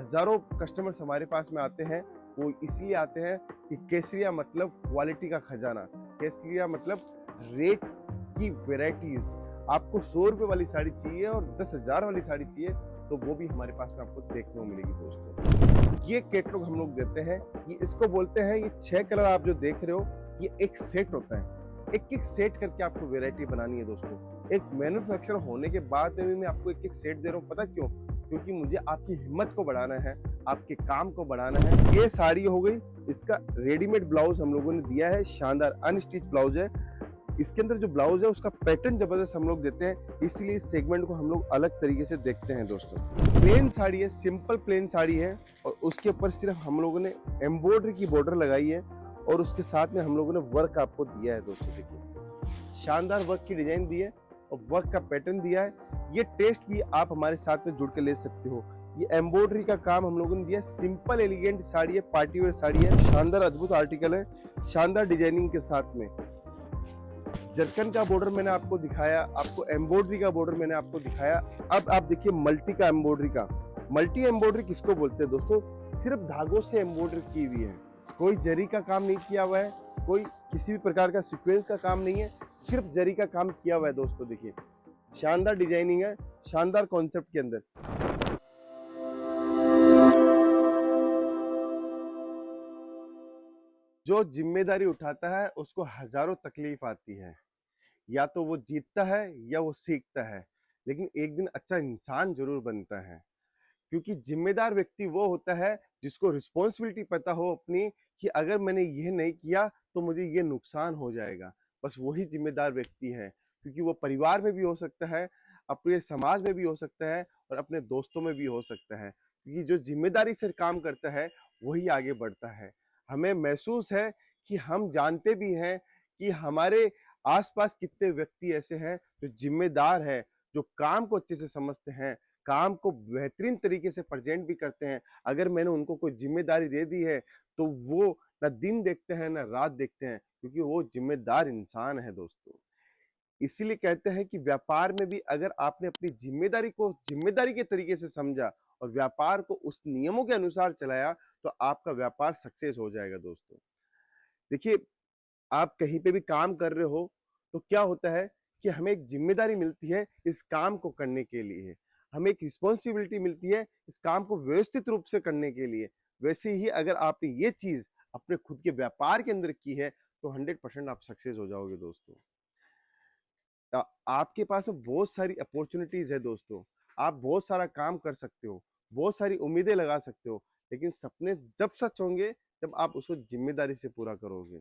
हज़ारों कस्टमर्स हमारे पास में आते हैं, वो इसलिए आते हैं कि केसरिया मतलब क्वालिटी का खजाना, केसरिया मतलब रेट की वैराइटीज़। आपको 100 रुपए वाली साड़ी चाहिए और 10,000 वाली साड़ी चाहिए, तो वो भी हमारे पास में आपको देखने को मिलेगी दोस्तों। ये कैटलॉग हम लोग देते हैं, ये इसको बोलते हैं, ये 6 कलर आप जो देख रहे हो, ये एक सेट होता है। एक-एक सेट करके आपको वैराइटी बनानी है दोस्तों। एक मैन्युफैक्चरर होने के बाद में भी मैं आपको एक-एक सेट दे रहा हूँ, पता क्यों? क्योंकि मुझे आपकी हिम्मत को बढ़ाना है, आपके काम को बढ़ाना है। ये साड़ी हो गई, इसका रेडीमेड ब्लाउज हम लोगों ने दिया है, शानदार अनस्टिच ब्लाउज है। इसके अंदर जो ब्लाउज है उसका पैटर्न जबरदस्त हम लोग देते हैं, इसलिए इस सेगमेंट को हम लोग अलग तरीके से देखते हैं दोस्तों। प्लेन साड़ी है, सिंपल प्लेन साड़ी है और उसके ऊपर सिर्फ हम लोगों ने एम्ब्रॉयडरी की बॉर्डर लगाई है और उसके साथ में हम लोगों ने वर्क आपको दिया है दोस्तों। देखिए शानदार वर्क की डिजाइन दी है और वर्क का पैटर्न दिया है। ये टेस्ट भी आप हमारे साथ में जुड़ के ले सकते हो। ये एम्ब्रॉयडरी का काम हम लोगों ने दिया, सिंपल एलिगेंट साड़ी है, पार्टी वेयर साड़ी है, शानदार अद्भुत आर्टिकल है, शानदार डिजाइनिंग के साथ में। जरकन का बॉर्डर मैंने आपको दिखाया, आपको एम्ब्रॉयडरी का बॉर्डर मैंने आपको दिखाया। अब आप देखिए मल्टी का एम्ब्रॉयडरी का। मल्टी एम्ब्रॉयडरी किसको बोलते हैं दोस्तों? सिर्फ धागों से एम्ब्रॉयडरी की हुई है, कोई जरी का काम नहीं किया हुआ है, कोई किसी भी प्रकार का सीक्वेंस का काम नहीं है, सिर्फ जरी का काम किया हुआ है दोस्तों। देखिए शानदार डिजाइनिंग है, शानदार कॉन्सेप्ट के अंदर। जो जिम्मेदारी उठाता है उसको हजारों तकलीफ आती है, या तो वो जीतता है या वो सीखता है, लेकिन एक दिन अच्छा इंसान जरूर बनता है। क्योंकि जिम्मेदार व्यक्ति वो होता है जिसको रिस्पॉन्सिबिलिटी पता हो अपनी, कि अगर मैंने ये नहीं किया तो मुझे ये नुकसान हो जाएगा। बस वही जिम्मेदार व्यक्ति है, क्योंकि वो परिवार में भी हो सकता है, अपने समाज में भी हो सकता है और अपने दोस्तों में भी हो सकता है। क्योंकि जो जिम्मेदारी से काम करता है वही आगे बढ़ता है। हमें महसूस है कि हम जानते भी हैं कि हमारे आसपास कितने व्यक्ति ऐसे हैं जो जिम्मेदार है, जो काम को अच्छे से समझते हैं, काम को बेहतरीन तरीके से प्रेजेंट भी करते हैं। अगर मैंने उनको कोई जिम्मेदारी दे दी है तो वो ना दिन देखते हैं ना रात देखते हैं, क्योंकि वो जिम्मेदार इंसान है दोस्तों। इसीलिए कहते हैं कि व्यापार में भी अगर आपने अपनी जिम्मेदारी को जिम्मेदारी के तरीके से समझा और व्यापार को उस नियमों के अनुसार चलाया, तो आपका व्यापार सक्सेस हो जाएगा दोस्तों। देखिए आप कहीं पे भी काम कर रहे हो तो क्या होता है कि हमें एक जिम्मेदारी मिलती है इस काम को करने के लिए, हमें एक रिस्पॉन्सिबिलिटी मिलती है इस काम को व्यवस्थित रूप से करने के लिए। वैसे ही अगर आपने ये चीज अपने खुद के व्यापार के अंदर की है तो 100% आप सक्सेस हो जाओगे दोस्तों। आपके पास में बहुत सारी अपॉर्चुनिटीज है दोस्तों, आप बहुत सारा काम कर सकते हो, बहुत सारी उम्मीदें लगा सकते हो, लेकिन सपने जब सच होंगे जब आप उसको जिम्मेदारी से पूरा करोगे।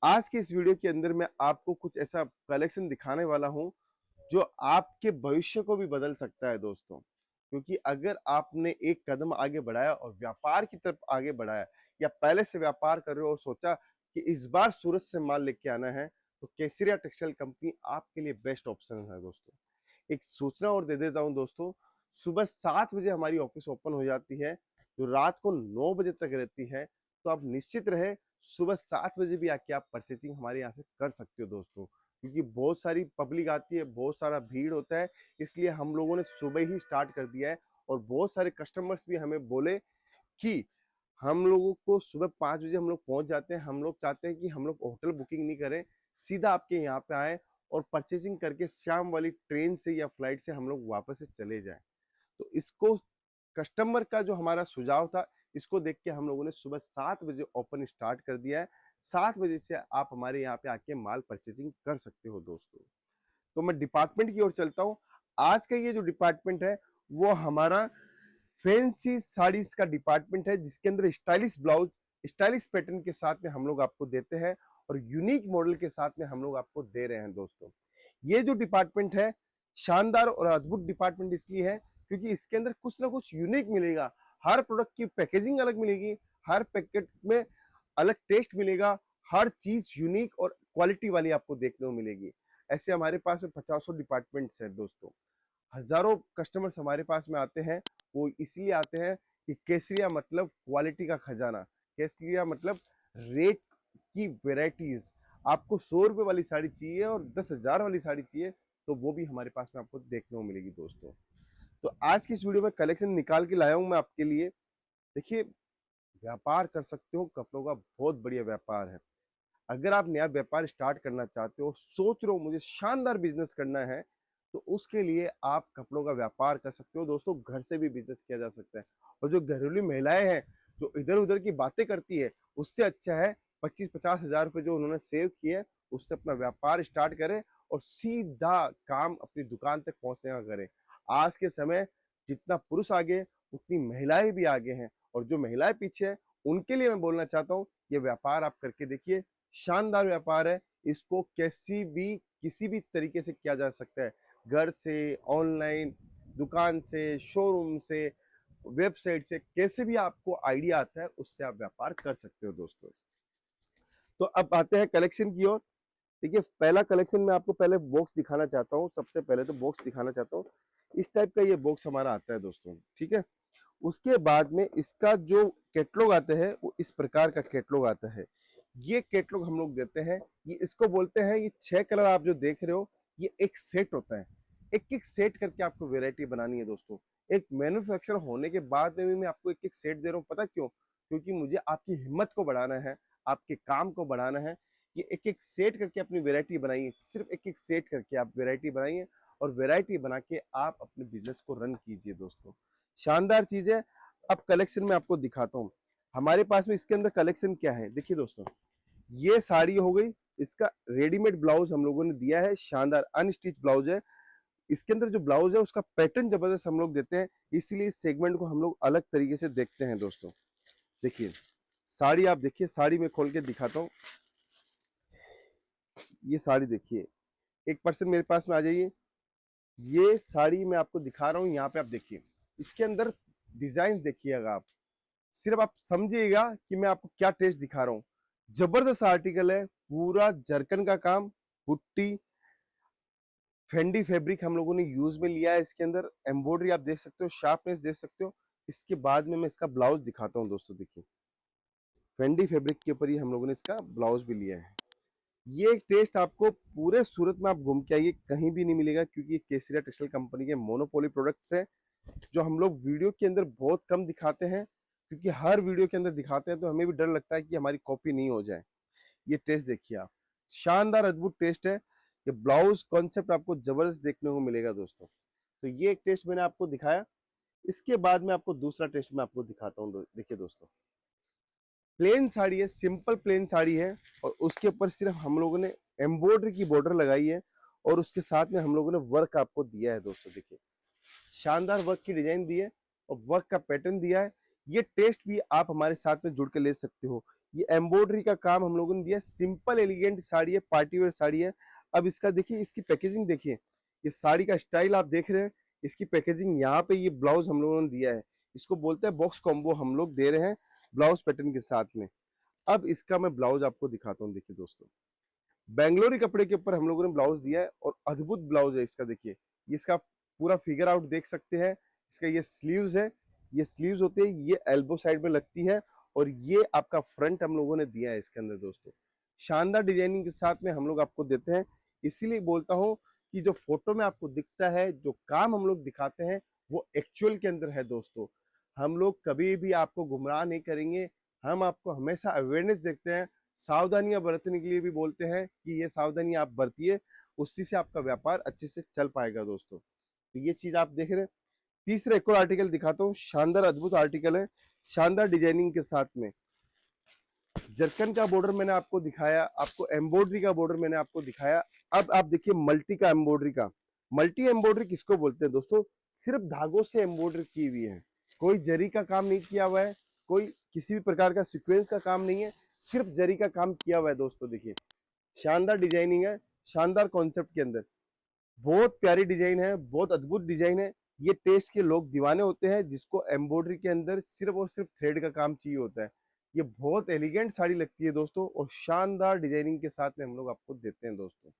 आज के इस वीडियो के अंदर मैं आपको कुछ ऐसा कलेक्शन दिखाने वाला हूं जो आपके भविष्य को भी बदल सकता है दोस्तों। क्योंकि अगर आपने एक कदम आगे बढ़ाया और व्यापार की तरफ आगे बढ़ाया, या पहले से व्यापार कर रहे हो और सोचा कि इस बार सूरत से माल लेके आना है, तो केसरिया टेक्सटाइल कंपनी आपके लिए बेस्ट ऑप्शन है दोस्तों। एक सूचना और दे देता हूं दोस्तों, सुबह 7 बजे हमारी ऑफिस ओपन हो जाती है, जो रात को 9 बजे तक रहती है। तो आप निश्चित रहे सुबह 7 बजे भी आके आप परचेसिंग हमारे यहाँ से कर सकते हो दोस्तों। क्योंकि बहुत सारी पब्लिक आती है, बहुत सारा भीड़ होता है, इसलिए हम लोगों ने सुबह ही स्टार्ट कर दिया है। और बहुत सारे कस्टमर्स भी हमें बोले कि हम लोगों को सुबह 5 बजे हम लोग पहुंच जाते हैं, हम लोग चाहते हैं कि हम लोग होटल बुकिंग नहीं करें, सीधा आपके यहाँ पे आए और परचेसिंग करके शाम वाली ट्रेन से या फ्लाइट से हम लोग वापस से चले जाएं। तो इसको कस्टमर का जो हमारा सुझाव था, इसको देख के हम लोगों ने सुबह 7 बजे ओपन स्टार्ट कर दिया है। 7 बजे से आप हमारे यहाँ पे आके माल परचेसिंग कर सकते हो दोस्तों। तो मैं डिपार्टमेंट की ओर चलता हूँ। आज का ये जो डिपार्टमेंट है वो हमारा फैंसी साड़ीज का डिपार्टमेंट है, जिसके अंदर स्टाइलिश ब्लाउज, स्टाइलिश पैटर्न के साथ में हम लोग आपको देते हैं और यूनिक मॉडल के साथ में हम लोग आपको दे रहे हैं दोस्तों। ये जो डिपार्टमेंट है शानदार और अद्भुत डिपार्टमेंट इसलिए है क्योंकि इसके अंदर कुछ ना कुछ यूनिक मिलेगा। हर प्रोडक्ट की पैकेजिंग अलग मिलेगी, हर पैकेट में अलग टेस्ट मिलेगा, हर चीज यूनिक और क्वालिटी वाली आपको देखने को मिलेगी। ऐसे हमारे पास में 50 डिपार्टमेंट्स है दोस्तों। हजारों कस्टमर्स हमारे पास में आते हैं, वो इसलिए आते हैं कि केसरिया मतलब क्वालिटी का खजाना, केसरिया मतलब रेट की वेराइटीज। आपको 100 रुपए वाली साड़ी चाहिए और 10,000 वाली साड़ी चाहिए, तो वो भी हमारे पास में आपको देखने को मिलेगी दोस्तों। तो आज की इस वीडियो में कलेक्शन निकाल के लाया हूँ मैं आपके लिए। देखिए, व्यापार कर सकते हो, कपड़ों का बहुत बढ़िया व्यापार है। अगर आप नया व्यापार स्टार्ट करना चाहते हो, सोच रहे हो मुझे शानदार बिजनेस करना है, तो उसके लिए आप कपड़ों का व्यापार कर सकते हो। दोस्तों, घर से भी बिजनेस किया जा सकता है। और जो घरेलू महिलाएं हैं, जो इधर उधर की बातें करती है, उससे अच्छा है 25-50 हजार रुपए जो उन्होंने सेव किए हैं, उससे अपना व्यापार स्टार्ट करें और सीधा काम अपनी दुकान तक पहुंचने का करें। आज के समय जितना पुरुष आगे, उतनी महिलाएं भी आगे हैं, और जो महिलाएं पीछे हैं, उनके लिए मैं बोलना चाहता हूँ, ये व्यापार आप करके देखिए। शानदार व्यापार है। इसको किसी भी तरीके से किया जा सकता है। घर से, ऑनलाइन, दुकान से, शोरूम से, वेबसाइट से, कैसे भी आपको आइडिया आता है, उससे आप व्यापार कर सकते हो दोस्तों। तो अब आते हैं कलेक्शन की ओर। देखिए, पहला कलेक्शन मैं आपको पहले बॉक्स दिखाना चाहता हूँ। सबसे पहले तो बॉक्स दिखाना चाहता हूँ। इस टाइप का ये बॉक्स हमारा आता है दोस्तों, ठीक है। उसके बाद में इसका जो कैटलॉग आता है, वो इस प्रकार का कैटलॉग आता है। ये कैटलॉग हम लोग देते हैं। ये इसको बोलते हैं, ये 6 कलर आप जो देख रहे हो, ये एक सेट होता है। एक एक सेट करके आपको वेराइटी बनानी है दोस्तों। एक मैन्युफैक्चरर होने के बाद में भी मैं आपको एक एक सेट दे रहा हूँ, पता क्यों? क्योंकि मुझे आपकी हिम्मत को बढ़ाना है, आपके काम को बढ़ाना है। ये एक एक सेट करके अपनी वेराइटी बनाइए। सिर्फ एक एक सेट करके आप वेराइटी बनाइए, और वेराइटी बना के आप अपने बिजनेस को रन कीजिए दोस्तों। शानदार चीज है। अब कलेक्शन में आपको दिखाता हूँ हमारे पास में इसके अंदर कलेक्शन क्या है। देखिए दोस्तों, ये साड़ी हो गई, इसका रेडीमेड ब्लाउज हम लोगों ने दिया है। शानदार अनस्टिच ब्लाउज है। इसके अंदर जो ब्लाउज है, उसका पैटर्न जबरदस्त हम लोग देते हैं, इसीलिए इस सेगमेंट को हम लोग अलग तरीके से देखते हैं दोस्तों। देखिए साड़ी, आप देखिए, साड़ी में खोल के दिखाता हूँ। ये साड़ी देखिए, एक पर्सन मेरे पास में आ जाइए। ये साड़ी मैं आपको दिखा रहा हूँ, यहाँ पे आप देखिए, इसके अंदर डिजाइन देखिएगा आप। सिर्फ आप समझिएगा कि मैं आपको क्या टेस्ट दिखा रहा हूँ। जबरदस्त आर्टिकल है, पूरा जरकन का काम, पुट्टी, फेंडी फैब्रिक हम लोगों ने यूज में लिया है। इसके अंदर एम्ब्रॉयडरी आप देख सकते हो, शार्पनेस देख सकते हो। इसके बाद में मैं इसका ब्लाउज दिखाता हूँ दोस्तों। देखिए, फेंडी फैब्रिक के ऊपर ही हम लोगों ने इसका ब्लाउज भी लिया है। ये एक टेस्ट आपको पूरे सूरत में आप घूम के आइए, कहीं भी नहीं मिलेगा, क्योंकि केसरिया टेक्सटाइल कंपनी के मोनोपोली प्रोडक्ट्स है, जो हम लोग वीडियो के अंदर बहुत कम दिखाते हैं। क्योंकि हर वीडियो के अंदर दिखाते हैं तो हमें भी डर लगता है कि हमारी कॉपी नहीं हो जाए। ये टेस्ट देखिए आप, शानदार अद्भुत टेस्ट है। ये ब्लाउज कॉन्सेप्ट आपको जबरदस्त देखने को मिलेगा दोस्तों। तो ये एक टेस्ट मैंने आपको दिखाया। इसके बाद में आपको दूसरा टेस्ट मैं आपको दिखाता हूँ। देखिए दोस्तों, प्लेन साड़ी है, सिंपल प्लेन साड़ी है, और उसके ऊपर सिर्फ हम लोगों ने एम्ब्रॉयडरी की बॉर्डर लगाई है, और उसके साथ में हम लोगों ने वर्क आपको दिया है दोस्तों। देखिए, शानदार वर्क की डिजाइन दी है और वर्क का पैटर्न दिया है। ये टेस्ट भी आप हमारे साथ में जुड़ के ले सकते हो। ये एम्ब्रॉयडरी का काम हम लोगों ने दिया है। सिंपल एलिगेंट साड़ी है, पार्टी वेयर साड़ी है। अब इसका देखिए, इसकी पैकेजिंग देखिए, ये साड़ी का स्टाइल आप देख रहे हैं। इसकी पैकेजिंग, यहाँ पे ये ब्लाउज हम लोगों ने दिया है। इसको बोलते हैं बॉक्स कॉम्बो, हम लोग दे रहे हैं ब्लाउज पैटर्न के साथ में। अब इसका मैं ब्लाउज आपको दिखाता हूँ। देखिए दोस्तों, बेंगलोरी कपड़े के ऊपर हम लोगों ने ब्लाउज दिया है, और अद्भुत ब्लाउज है इसका। देखिए, इसका पूरा फिगर आउट देख सकते हैं। इसका ये स्लीव्स है, ये स्लीव्स होते हैं, ये एल्बो साइड में लगती है, और ये आपका फ्रंट हम लोगों ने दिया है इसके अंदर दोस्तों। शानदार डिजाइनिंग के साथ में हम लोग आपको देते हैं। इसीलिए बोलता हूँ कि जो फोटो में आपको दिखता है, जो काम हम लोग दिखाते हैं, वो एक्चुअल के अंदर है दोस्तों। हम लोग कभी भी आपको गुमराह नहीं करेंगे। हम आपको हमेशा अवेयरनेस देखते हैं, सावधानियां बरतने के लिए भी बोलते हैं कि ये सावधानी आप बरतिए, उसी से आपका व्यापार अच्छे से चल पाएगा दोस्तों। तो ये चीज आप देख रहे हैं। तीसरा एक और आर्टिकल दिखाता हूँ, शानदार अद्भुत आर्टिकल है, शानदार डिजाइनिंग के साथ में। जरकन का बॉर्डर मैंने आपको दिखाया, आपको एम्ब्रॉयडरी का बॉर्डर मैंने आपको दिखाया। अब आप देखिए मल्टी का एम्ब्रॉयडरी का। मल्टी एम्ब्रॉयडरी किसको बोलते हैं दोस्तों? सिर्फ धागों से एम्ब्रॉयडरी की हुई है, कोई जरी का काम नहीं किया हुआ है, कोई किसी भी प्रकार का सीक्वेंस का काम नहीं है, सिर्फ जरी का काम किया हुआ है दोस्तों। देखिए, शानदार डिजाइनिंग है, शानदार कॉन्सेप्ट के अंदर, बहुत प्यारी डिजाइन है, बहुत अद्भुत डिजाइन है। ये टेस्ट के लोग दीवाने होते हैं, जिसको एम्ब्रॉयडरी के अंदर सिर्फ और सिर्फ थ्रेड का काम चाहिए होता है। ये बहुत एलिगेंट साड़ी लगती है दोस्तों, और शानदार डिजाइनिंग के साथ में हम लोग आपको देते हैं दोस्तों।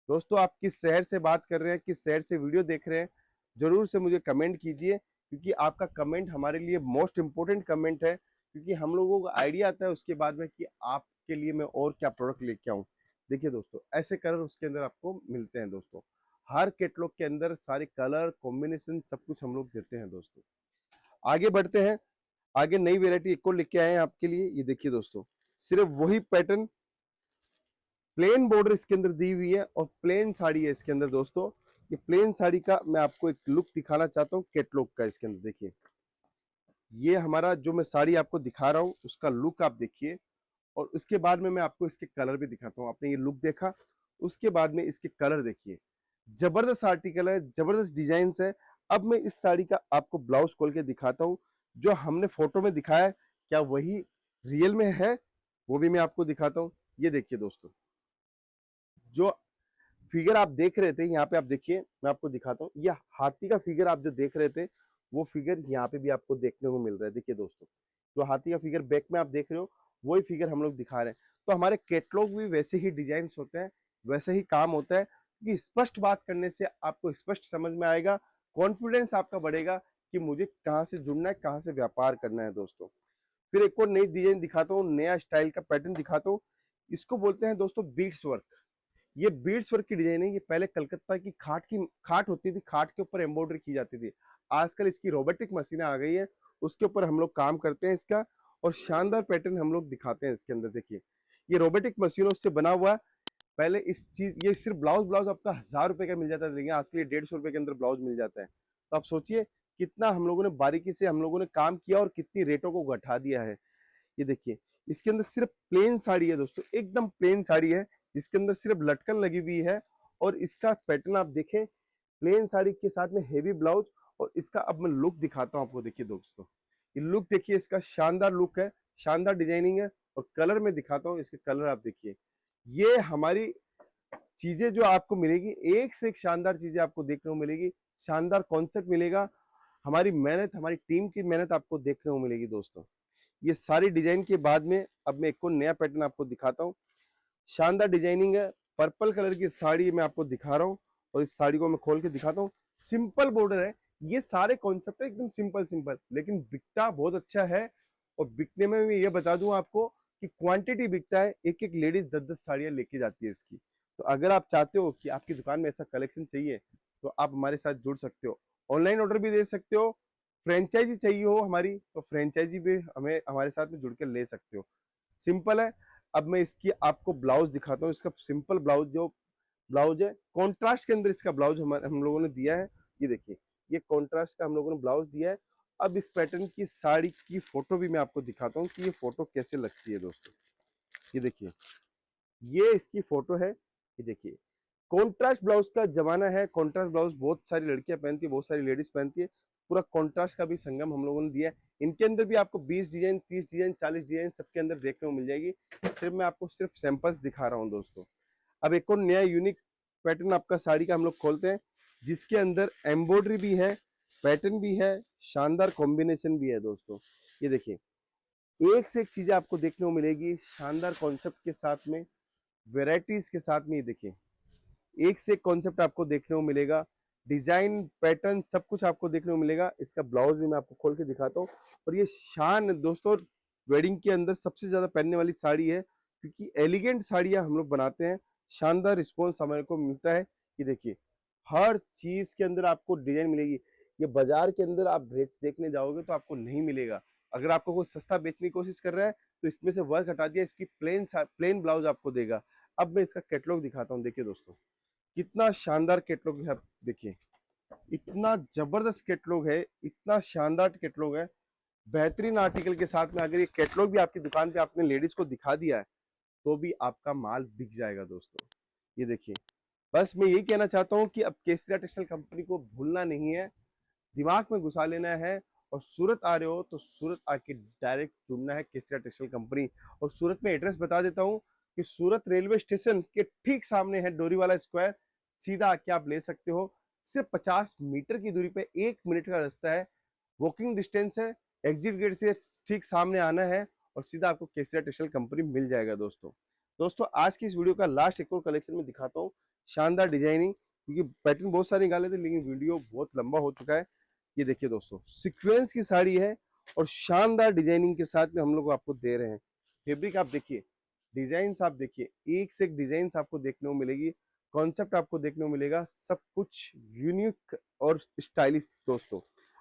दोस्तों, आप किस शहर से बात कर रहे हैं, किस शहर से वीडियो देख रहे हैं, जरूर से मुझे कमेंट कीजिए, क्योंकि आपका कमेंट हमारे लिए मोस्ट इंपोर्टेंट कमेंट है। क्योंकि हम लोगों को आइडिया आता है उसके बाद में कि आपके लिए मैं और क्या प्रोडक्ट लेके आऊँ। देखिए दोस्तों, ऐसे कलर उसके अंदर आपको मिलते हैं दोस्तों। हर कैटलॉग के अंदर सारे कलर कॉम्बिनेशन सब कुछ हम लोग देते हैं दोस्तों। आगे बढ़ते हैं, आगे नई वेरायटी एक और लेके आए हैं आपके लिए। ये देखिए दोस्तों, सिर्फ वही पैटर्न, प्लेन बॉर्डर इसके अंदर दी हुई है और प्लेन साड़ी है इसके अंदर दोस्तों। ये प्लेन साड़ी का मैं आपको एक लुक दिखाना चाहता हूँ कैटलॉग का। इसके अंदर देखिए, ये हमारा जो मैं साड़ी आपको दिखा रहा हूँ उसका लुक आप देखिए, और उसके बाद में मैं आपको इसके कलर भी दिखाता हूँ। आपने ये लुक देखा, उसके बाद में इसके कलर देखिए। जबरदस्त आर्टिकल है, जबरदस्त डिजाइन है। अब मैं इस साड़ी का आपको ब्लाउज खोल के दिखाता हूँ। जो हमने फोटो में दिखाया है, क्या वही रियल में है, वो भी मैं आपको दिखाता हूँ। ये देखिए दोस्तों, जो फिगर आप देख रहे थे यहाँ पे, आप देखिए, मैं आपको दिखाता हूँ। ये हाथी का फिगर आप जो देख रहे थे, वो फिगर यहाँ पे भी आपको देखने को मिल रहा है। देखिए दोस्तों, जो हाथी का फिगर बैक में आप देख रहे हो, वही फिगर हम लोग दिखा रहे हैं। तो हमारे कैटलॉग भी वैसे ही डिजाइन होते हैं, वैसे ही काम होता है कि स्पष्ट बात करने से आपको स्पष्ट समझ में आएगा, कॉन्फिडेंस आपका बढ़ेगा कि मुझे कहाँ से जुड़ना है, कहाँ से व्यापार करना है दोस्तों। फिर एक और नई डिजाइन दिखाता हूँ, नया स्टाइल का पैटर्न दिखाता हूँ। इसको बोलते हैं दोस्तों बीड्स वर्क। ये बीड्स वर्क की डिजाइन है। ये पहले कलकत्ता की खाट होती थी, खाट के ऊपर एम्ब्रॉयडरी की जाती थी। आजकल इसकी रोबोटिक मशीनें आ गई है, उसके ऊपर हम लोग काम करते हैं इसका, और शानदार पैटर्न हम लोग दिखाते हैं इसके अंदर। देखिए, ये रोबोटिक मशीनों से बना हुआ है। पहले इस चीज, ये सिर्फ ब्लाउज ब्लाउज आपका 1000 रुपए का मिल जाता है, लेकिन आज के लिए 150 रुपए के अंदर ब्लाउज मिल जाता है। तो आप सोचिए कितना हम लोगों ने बारीकी से हम लोगों ने काम किया और कितनी रेटों को घटा दिया है। ये देखिए, इसके अंदर सिर्फ प्लेन साड़ी है दोस्तों, एकदम प्लेन साड़ी है, इसके अंदर सिर्फ लटकन लगी हुई है। और इसका पैटर्न आप देखें, प्लेन साड़ी के साथ में हेवी ब्लाउज। और इसका अब मैं लुक दिखाता हूँ आपको। देखिए दोस्तों, ये लुक देखिए, इसका शानदार लुक है, शानदार डिजाइनिंग है। और कलर में दिखाता हूँ, इसके कलर आप देखिए। ये हमारी चीजें जो आपको मिलेगी, एक से एक शानदार चीजें आपको देखने को मिलेगी, शानदार कॉन्सेप्ट मिलेगा। हमारी मेहनत, हमारी टीम की मेहनत आपको देखने को मिलेगी दोस्तों। ये सारी डिजाइन के बाद में अब मैं एक और नया पैटर्न आपको दिखाता हूँ। शानदार डिजाइनिंग है, पर्पल कलर की साड़ी मैं आपको दिखा रहा हूँ, और इस साड़ी को मैं खोल के दिखाता हूँ। सिंपल बॉर्डर है, ये सारे कॉन्सेप्ट है एकदम सिंपल सिंपल, लेकिन बिकता बहुत अच्छा है। और बिकने में मैं ये बता दूं आपको कि क्वांटिटी बिकता है। एक एक लेडीज 10-10 साड़ियां लेके जाती है इसकी। तो अगर आप चाहते हो कि आपकी दुकान में ऐसा कलेक्शन चाहिए, तो आप हमारे साथ जुड़ सकते हो। ऑनलाइन ऑर्डर भी दे सकते हो, फ्रेंचाइजी चाहिए हो हमारी, तो फ्रेंचाइजी भी हमें हमारे साथ में जुड़ के ले सकते हो। सिंपल है। अब मैं इसकी आपको ब्लाउज दिखाता हूँ। इसका सिंपल ब्लाउज, जो ब्लाउज है कॉन्ट्रास्ट के अंदर, इसका ब्लाउज हम लोगों ने दिया है। ये देखिए, ये कॉन्ट्रास्ट का हम लोगों ने ब्लाउज दिया है। अब इस पैटर्न की साड़ी की फोटो भी मैं आपको दिखाता हूँ कि ये फोटो कैसे लगती है दोस्तों। ये देखिए, ये इसकी फोटो है। ये देखिए, कॉन्ट्रास्ट ब्लाउज का जमाना है। कॉन्ट्रास्ट ब्लाउज बहुत सारी लड़कियां पहनती है, बहुत सारी लेडीज पहनती है। पूरा कॉन्ट्रास्ट का भी संगम हम लोगों ने दिया है। इनके अंदर भी आपको 20 डिजाइन, 30 डिजाइन, 40 डिजाइन सबके अंदर देखने को मिल जाएगी। सिर्फ मैं आपको सिर्फ सैंपल्स दिखा रहा हूँ दोस्तों। अब एक और नया यूनिक पैटर्न आपका साड़ी का हम लोग खोलते हैं, जिसके अंदर एम्ब्रॉयडरी भी है, पैटर्न भी है, शानदार कॉम्बिनेशन भी है दोस्तों। ये देखिए, एक से एक चीजें आपको देखने को मिलेगी, शानदार कॉन्सेप्ट के साथ में, वेराइटीज के साथ में। ये देखिए, एक से एक कॉन्सेप्ट आपको देखने को मिलेगा, डिजाइन पैटर्न सब कुछ आपको देखने को मिलेगा। इसका ब्लाउज भी मैं आपको खोल के दिखाता हूँ। और ये शान दोस्तों, वेडिंग के अंदर सबसे ज्यादा पहनने वाली साड़ी है, क्योंकि एलिगेंट साड़ियां हम लोग बनाते हैं। शानदार रिस्पॉन्स हमारे को मिलता है। ये देखिए, हर चीज के अंदर आपको डिजाइन मिलेगी। ये बाजार के अंदर आप रेट देखने जाओगे तो आपको नहीं मिलेगा। अगर आपको कोई सस्ता बेचने की कोशिश कर रहा है, तो इसमें से वर्क हटा दिया, इसकी प्लेन ब्लाउज आपको देगा। अब मैं इसका कैटलॉग दिखाता हूँ। देखिए दोस्तों, कितना शानदार कैटलॉग है। आप देखिए, इतना जबरदस्त कैटलॉग है, इतना शानदार कैटलॉग है, बेहतरीन आर्टिकल के साथ में। अगर ये कैटलॉग भी आपकी दुकान पे आपने लेडीज को दिखा दिया है, तो भी आपका माल बिक जाएगा दोस्तों। ये देखिए, बस मैं यही कहना चाहता हूँ कि अब केसरिया टेक्सटाइल कंपनी को भूलना नहीं है, दिमाग में घुसा लेना है। और सूरत आ रहे हो तो सूरत आके डायरेक्ट जुड़ना है केसरिया टेक्सटाइल कंपनी। और सूरत में एड्रेस बता देता हूँ कि सूरत रेलवे स्टेशन के ठीक सामने है डोरीवाला स्क्वायर। सीधा आके आप ले सकते हो। सिर्फ 50 मीटर की दूरी पे 1 मिनट का रास्ता है, वॉकिंग डिस्टेंस है। एग्जिट गेट से ठीक सामने आना है और सीधा आपको केसरिया टेक्सटाइल कंपनी मिल जाएगा दोस्तों। दोस्तों, आज की इस वीडियो का लास्ट एक और कलेक्शन में दिखाता हूँ, शानदार डिजाइनिंग, क्योंकि पैटर्न बहुत सारे निकाले थे लेकिन वीडियो बहुत लंबा हो चुका है। ये देखिए दोस्तों, सीक्वेंस की साड़ी है और शानदार डिजाइनिंग के साथ में हम लोग आपको दे रहे हैं। फैब्रिक आप देखिए, डिजाइन आप देखिए, एक से एक डिजाइन आपको देखने को मिलेगी। कॉन्सेप्ट आपको देखने को मिलेगा, सब कुछ यूनिक और स्टाइलिश दोस्तों।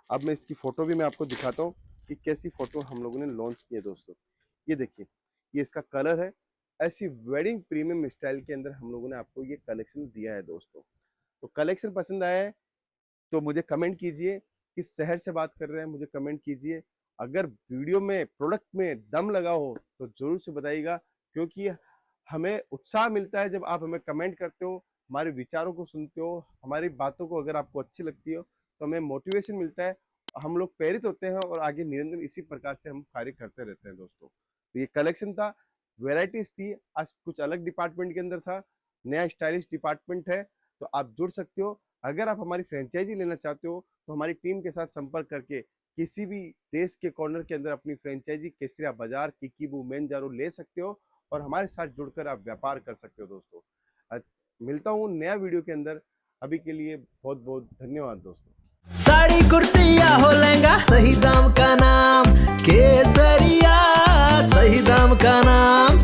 अब मैं इसकी फोटो भी मैं आपको दिखाता हूँ कि कैसी फोटो हम लोगों ने लॉन्च की है दोस्तों। ये देखिए, ये इसका कलर है। ऐसी वेडिंग प्रीमियम स्टाइल के अंदर हम लोगों ने आपको ये कलेक्शन दिया है दोस्तों। तो कलेक्शन पसंद आया है तो मुझे कमेंट कीजिए, किस शहर से बात कर रहे हैं मुझे कमेंट कीजिए। अगर वीडियो में प्रोडक्ट में दम लगा हो तो जरूर से बताइएगा, क्योंकि हमें उत्साह मिलता है जब आप हमें कमेंट करते हो, हमारे विचारों को सुनते हो, हमारी बातों को अगर आपको अच्छी लगती हो तो हमें मोटिवेशन मिलता है, हम लोग प्रेरित होते हैं और आगे निरंतर इसी प्रकार से हम कार्य करते रहते हैं दोस्तों। तो ये कलेक्शन था, वेराइटीज थी, आज कुछ अलग डिपार्टमेंट के अंदर था, नया स्टाइलिश डिपार्टमेंट है, तो आप जुड़ सकते हो। अगर आप हमारी फ्रेंचाइजी लेना चाहते हो तो हमारी टीम के साथ संपर्क करके किसी भी देश के कॉर्नर के अंदर अपनी फ्रेंचाइजी केसरिया बाजार, किकीबू, मेंजारो ले सकते हो और हमारे साथ जुड़कर आप व्यापार कर सकते हो दोस्तों। मिलता हूँ नया वीडियो के अंदर, अभी के लिए बहुत बहुत धन्यवाद दोस्तों। साड़ी कुर्ती या हो लहंगा, सही दाम का नाम केसरिया, सही दाम का नाम